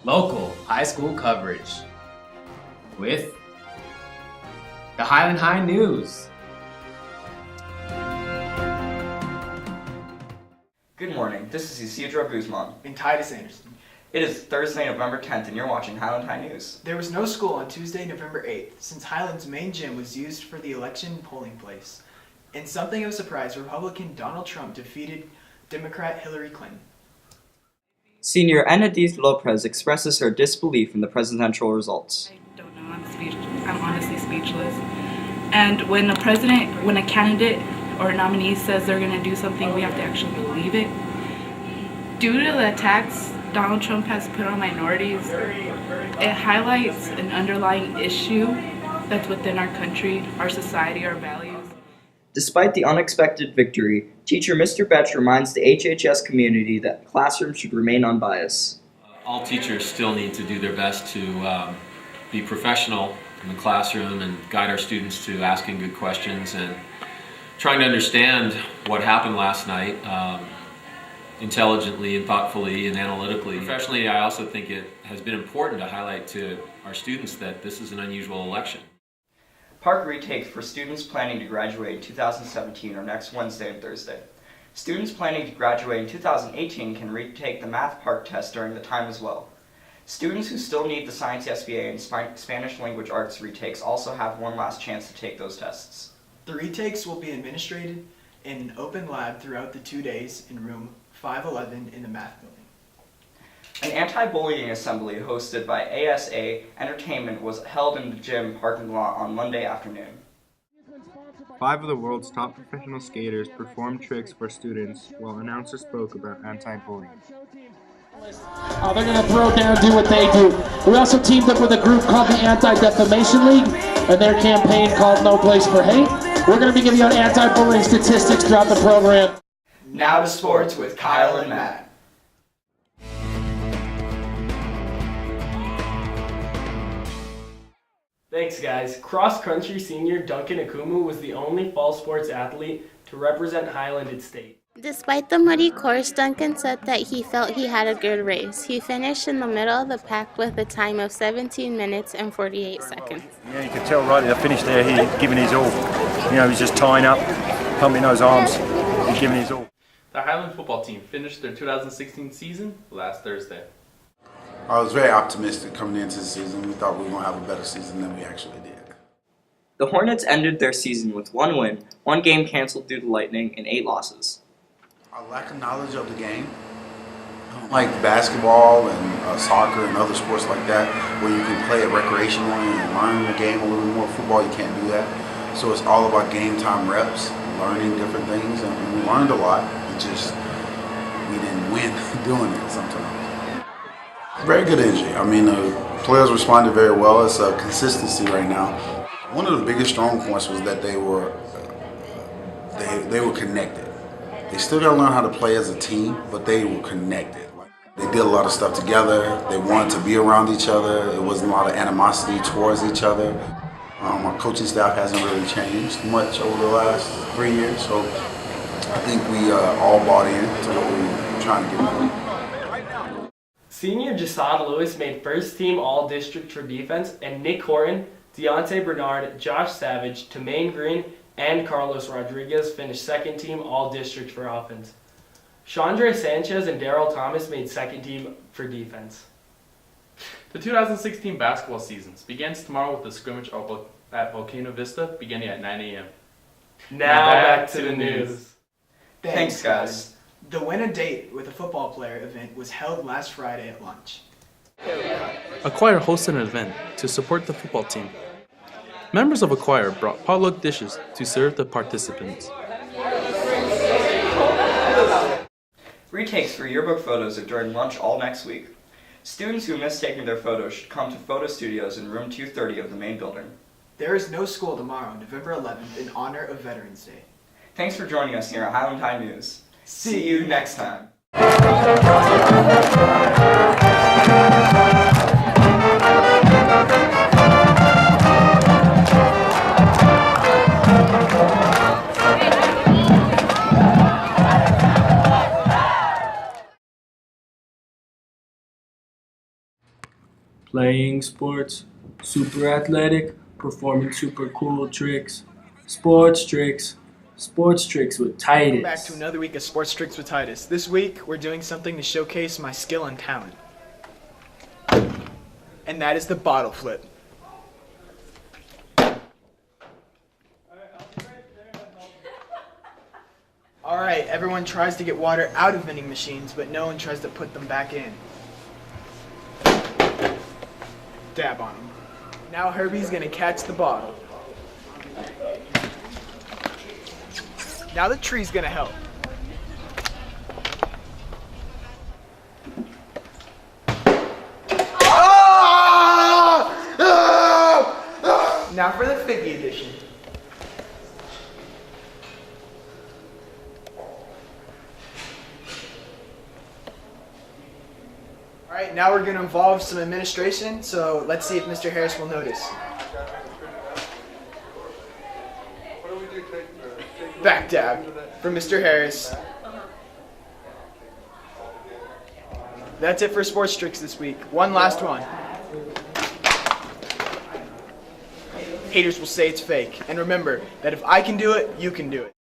local high school coverage with the Highland High News. Good morning, this is Isidro Guzman. And Titus Anderson. It is Thursday, November 10th, and you're watching Highland High News. There was no school on Tuesday, November 8th, since Highland's main gym was used for the election polling place. In something of a surprise, Republican Donald Trump defeated Democrat Hillary Clinton. Senior Enedith Lopez expresses her disbelief in the presidential results. I don't know, I'm honestly speechless. And when a candidate or a nominee says they're going to do something, we have to actually believe it. Due to the attacks Donald Trump has put on minorities, it highlights an underlying issue that's within our country, our society, our values. Despite the unexpected victory, teacher Mr. Betch reminds the HHS community that classrooms should remain unbiased. All teachers still need to do their best to be professional in the classroom and guide our students to asking good questions and trying to understand what happened last night intelligently and thoughtfully and analytically. Professionally, I also think it has been important to highlight to our students that this is an unusual election. Park retakes for students planning to graduate in 2017 are next Wednesday and Thursday. Students planning to graduate in 2018 can retake the Math Park test during the time as well. Students who still need the Science SBA and Spanish Language Arts retakes also have one last chance to take those tests. The retakes will be administered in an open lab throughout the 2 days in room 511 in the math building. An anti-bullying assembly hosted by ASA Entertainment was held in the gym parking lot on Monday afternoon. 5 of the world's top professional skaters performed tricks for students while announcers spoke about anti-bullying. They're going to throw down, do what they do. We also teamed up with a group called the Anti-Defamation League and their campaign called No Place for Hate. We're going to be giving out anti-bullying statistics throughout the program. Now to sports with Kyle and Matt. Thanks guys. Cross-country senior Duncan Akumu was the only fall sports athlete to represent Highland at state. Despite the muddy course, Duncan said that he felt he had a good race. He finished in the middle of the pack with a time of 17 minutes and 48 seconds. Yeah, you could tell right at the finish there, he had given his all. You know, he was just tying up, pumping those arms, and giving his all. The Highland football team finished their 2016 season last Thursday. I was very optimistic coming into the season. We thought we were going to have a better season than we actually did. The Hornets ended their season with 1 win, 1 game canceled due to lightning, and 8 losses. I lack of knowledge of the game. Like basketball and soccer and other sports like that, where you can play it recreationally and learn the game a little more. Football, you can't do that. So it's all about game time reps, learning different things, and we learned a lot. It just, we didn't win doing it sometimes. Very good energy. I mean, the players responded very well. It's a consistency right now. One of the biggest strong points was that they were connected. They still got to learn how to play as a team, but they were connected. They did a lot of stuff together. They wanted to be around each other. There wasn't a lot of animosity towards each other. Our coaching staff hasn't really changed much over the last 3 years, so I think we all bought in to what we were trying to get done. Senior Jasad Lewis made first team all-district for defense, and Nick Horton, Deontay Bernard, Josh Savage, Tamaine Green, and Carlos Rodriguez finished second team all-district for offense. Chandre Sanchez and Daryl Thomas made second team for defense. The 2016 basketball seasons begins tomorrow with a scrimmage at Volcano Vista beginning at 9 a.m. Now back to the news. Thanks guys. The Win a Date with a Football Player event was held last Friday at lunch. Acquire hosted an event to support the football team. Members of Acquire brought potluck dishes to serve the participants. Retakes for yearbook photos are during lunch all next week. Students who miss taking their photos should come to photo studios in room 230 of the main building. There is no school tomorrow, November 11th, in honor of Veterans Day. Thanks for joining us here at Highland High News. See you next time. playing sports, super athletic, performing super cool tricks, sports tricks with Titus. Welcome back to another week of Sports Tricks with Titus. This week, we're doing something to showcase my skill and talent. And that is the bottle flip. Alright, everyone tries to get water out of vending machines, but no one tries to put them back in. Dab on them. Now Herbie's gonna catch the bottle. Now the tree's gonna help. Now for the Figgy edition. Alright, now we're gonna involve some administration, so let's see if Mr. Harris will notice. Back dab from Mr. Harris. That's it for Sports Tricks this week. One last one. Haters will say it's fake. And remember that if I can do it, you can do it.